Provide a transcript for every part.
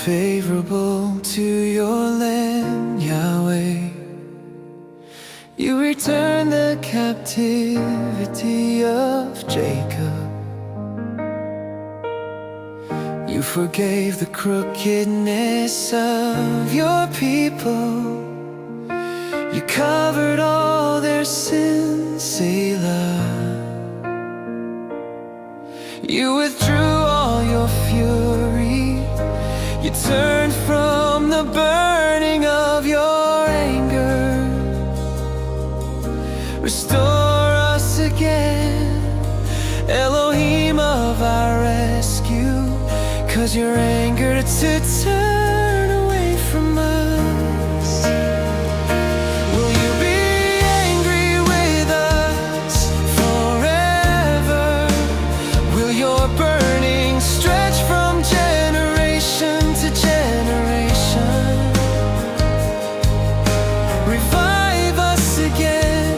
favorable to your land, Yahweh. You return the captivity of Jacob. You forgave the crookedness of your people. You covered all their sins, Selah. You withdrew all your fury. You turned from the burning of your anger. Restore us again, Elohim of our rescue, 'cause you're angered to turn away from us. Will you be angry with us forever? Will your burning stretch from generation to generation? Revive us again,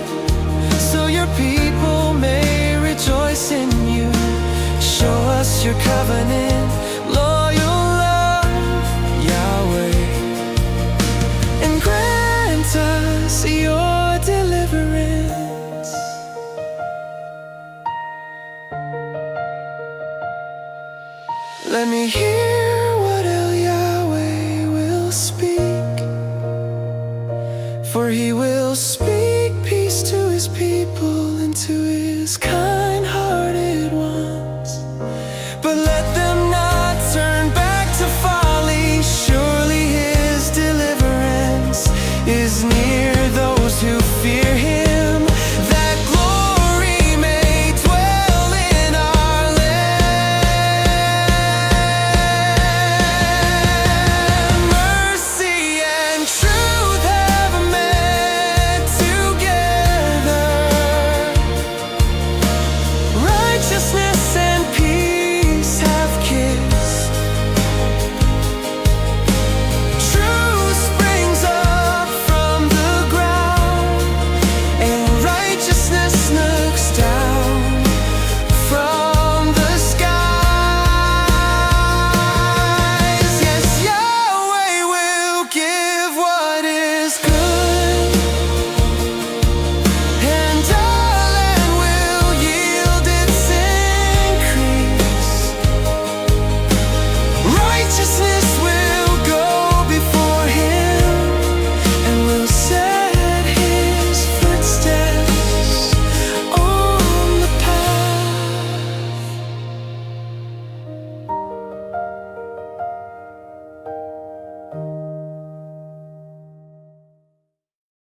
so your people may rejoice in you. Show us your covenant, loyal love, Yahweh, and grant us your deliverance. Let me hear what Yahweh will speak, for he will speak